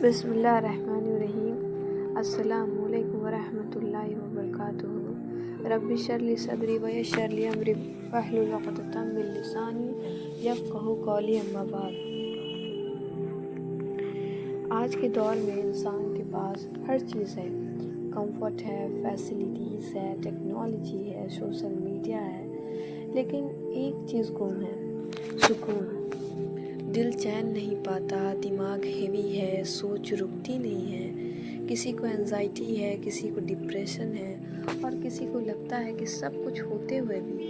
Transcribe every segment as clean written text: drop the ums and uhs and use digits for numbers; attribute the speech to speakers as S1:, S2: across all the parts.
S1: بسم اللہ الرحمن الرحیم۔ السلام علیکم ورحمۃ اللہ وبرکاتہ۔ رب اشرح لی صدری ویسر لی امری واحلل عقدۃ من لسانی یفقہوا قولی، اما بعد۔ آج کے دور میں انسان کے پاس ہر چیز ہے، کمفرٹ ہے، فیسلٹیز ہے، ٹیکنالوجی ہے، سوشل میڈیا ہے، لیکن ایک چیز گم ہے، سکون۔ دل چین نہیں پاتا، دماغ ہیوی ہے، سوچ رکتی نہیں ہے، کسی کو انزائٹی ہے، کسی کو ڈپریشن ہے، اور کسی کو لگتا ہے کہ سب کچھ ہوتے ہوئے بھی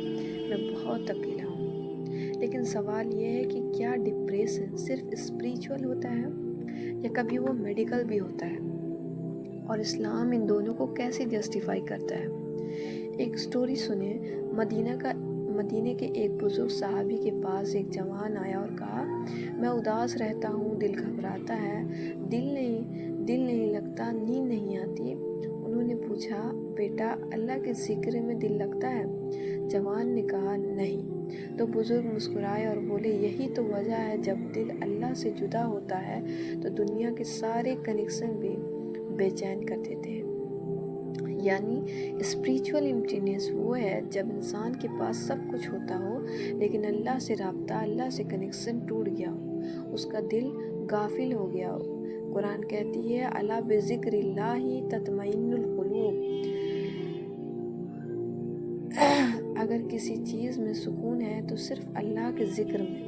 S1: میں بہت اکیلا ہوں۔ لیکن سوال یہ ہے کہ کیا ڈپریشن صرف اسپریچول ہوتا ہے یا کبھی وہ میڈیکل بھی ہوتا ہے، اور اسلام ان دونوں کو کیسے جسٹیفائی کرتا ہے؟ ایک سٹوری سنیں۔ مدینے کے ایک بزرگ صحابی کے پاس ایک جوان آیا اور کہا، میں اداس رہتا ہوں، دل گھبراتا ہے، دل نہیں لگتا، نیند نہیں آتی۔ انہوں نے پوچھا، بیٹا اللہ کے ذکر میں دل لگتا ہے؟ جوان نے کہا، نہیں۔ تو بزرگ مسکرائے اور بولے، یہی تو وجہ ہے جب دل اللہ سے جدا ہوتا ہے تو دنیا کے سارے کنیکشن بھی بے چین کر دیتے ہیں۔ یعنی اسپریچول ایمٹینس وہ ہے جب انسان کے پاس سب کچھ ہوتا ہو لیکن اللہ سے رابطہ، اللہ سے کنیکشن ٹوٹ گیا ہو، اس کا دل غافل ہو گیا ہو۔ قرآن کہتی ہے، الا بذکر اللہ تطمئن القلوب۔ اگر کسی چیز میں سکون ہے تو صرف اللہ کے ذکر میں۔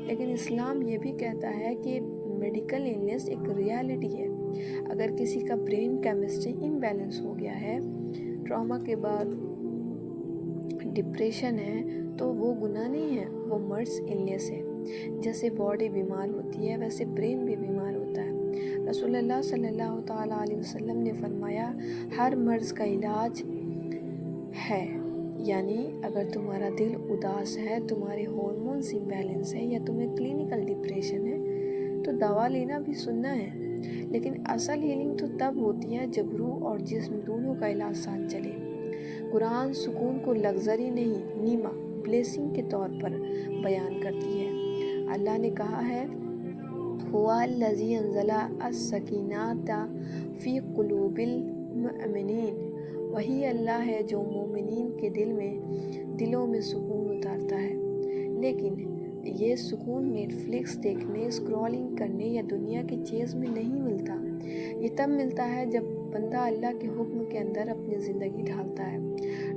S1: لیکن اسلام یہ بھی کہتا ہے کہ میڈیکل النس ایک ریالٹی ہے۔ اگر کسی کا برین کیمسٹری امبیلنس ہو گیا ہے، ٹراما کے بعد ڈپریشن ہے، تو وہ گناہ نہیں ہے، وہ مرض النس ہے۔ جیسے باڈی بیمار ہوتی ہے ویسے برین بھی بیمار ہوتا ہے۔ رسول اللہ صلی اللہ تعالیٰ علیہ وسلم نے فرمایا، ہر مرض کا علاج ہے۔ یعنی اگر تمہارا دل اداس ہے، تمہارے ہارمونز امبیلنس ہے یا تمہیں کلینکل ڈپریشن ہے تو دوا لینا بھی سننا ہے۔ لیکن اصل ہیلنگ تو تب ہوتی ہے جب روح اور جسم دونوں کا علاج ساتھ چلے۔ قرآن سکون کو لگژری نہیں، نعمت، بلیسنگ کے طور پر بیان کرتی ہے۔ اللہ نے کہا ہے، هو الذی انزل السکینۃ فی قلوب المؤمنین۔ وہی اللہ ہے جو مومنین کے دلوں میں سکون اتارتا ہے۔ لیکن یہ سکون نیٹ فلکس دیکھنے، اسکرولنگ کرنے یا دنیا کی چیز میں نہیں ملتا۔ یہ تب ملتا ہے جب بندہ اللہ کے حکم کے اندر اپنی زندگی ڈھالتا ہے۔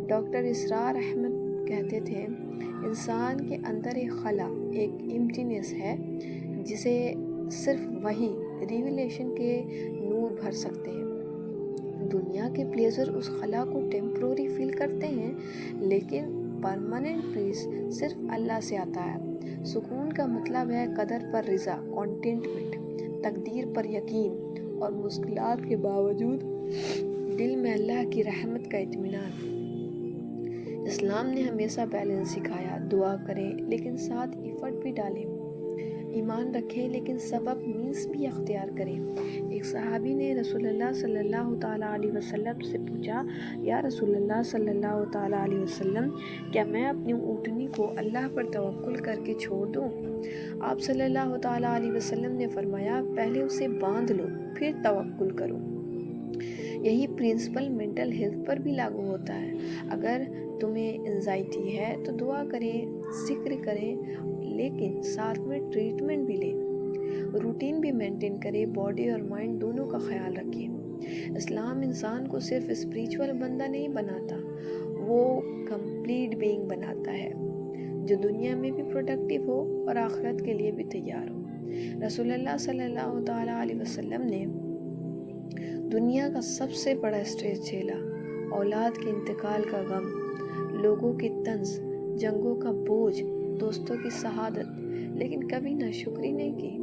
S1: ڈاکٹر اسرار احمد کہتے تھے، انسان کے اندر ایک خلا، ایک ایمٹینس ہے جسے صرف وہی ریویلیشن کے نور بھر سکتے ہیں۔ دنیا کے پلیزر اس خلا کو ٹیمپروری فیل کرتے ہیں، لیکن پرماننٹ پیس صرف اللہ سے آتا ہے۔ سکون کا مطلب ہے قدر پر رضا، کانٹینٹمنٹ، تقدیر پر یقین، اور مشکلات کے باوجود دل میں اللہ کی رحمت کا اطمینان۔ اسلام نے ہمیشہ بیلنس سکھایا، دعا کریں لیکن ساتھ ایفرٹ بھی ڈالیں، ایمان رکھیں لیکن سبب مینس بھی اختیار کریں۔ ایک صحابی نے رسول اللہ صلی اللہ تعالیٰ علیہ وسلم سے پوچھا، یا رسول اللہ صلی اللہ تعالیٰ علیہ وسلم، کیا میں اپنی اونٹنی کو اللہ پر توکل کر کے چھوڑ دوں؟ آپ صلی اللہ تعالیٰ علیہ وسلم نے فرمایا، پہلے اسے باندھ لو پھر توکل کرو۔ یہی پرنسپل مینٹل ہیلتھ پر بھی لاگو ہوتا ہے۔ اگر تمہیں انزائٹی ہے تو دعا کریں، ذکر کریں، لیکن ساتھ میں ٹریٹمنٹ بھی لیں، روٹین بھی مینٹین کریں، باڈی اور مائنڈ دونوں کا خیال رکھیں۔ اسلام انسان کو صرف اسپریچول بندہ نہیں بناتا، وہ کمپلیٹ بینگ بناتا ہے جو دنیا میں بھی پروڈکٹیو ہو اور آخرت کے لیے بھی تیار ہو۔ رسول اللہ صلی اللہ تعالیٰ علیہ وسلم نے دنیا کا سب سے بڑا اسٹریس جھیلا، اولاد کے انتقال کا غم، لوگوں کی طنز، جنگوں کا بوجھ، دوستوں کی شہادت، لیکن کبھی ناشکری نہیں کی۔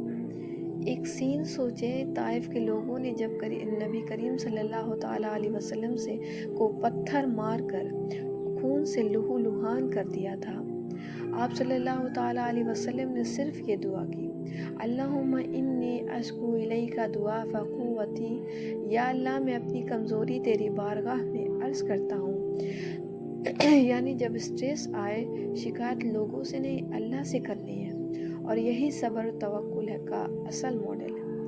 S1: ایک سین سوچیں، طائف کے لوگوں نے جب نبی کریم صلی اللہ تعالیٰ علیہ وسلم کو پتھر مار کر خون سے لہو لہان کر دیا تھا، آپ صلی اللہ تعالیٰ علیہ وسلم نے صرف یہ دعا کی، اللہم انی اشکو الیک ضعف قوتی، یا اللہ میں اپنی کمزوری تیری بارگاہ میں عرض کرتا ہوں۔ یعنی جب اسٹریس آئے، شکایت لوگوں سے نہیں اللہ سے کرنی ہے، اور یہی صبر و توکل کا اصل ماڈل ہے۔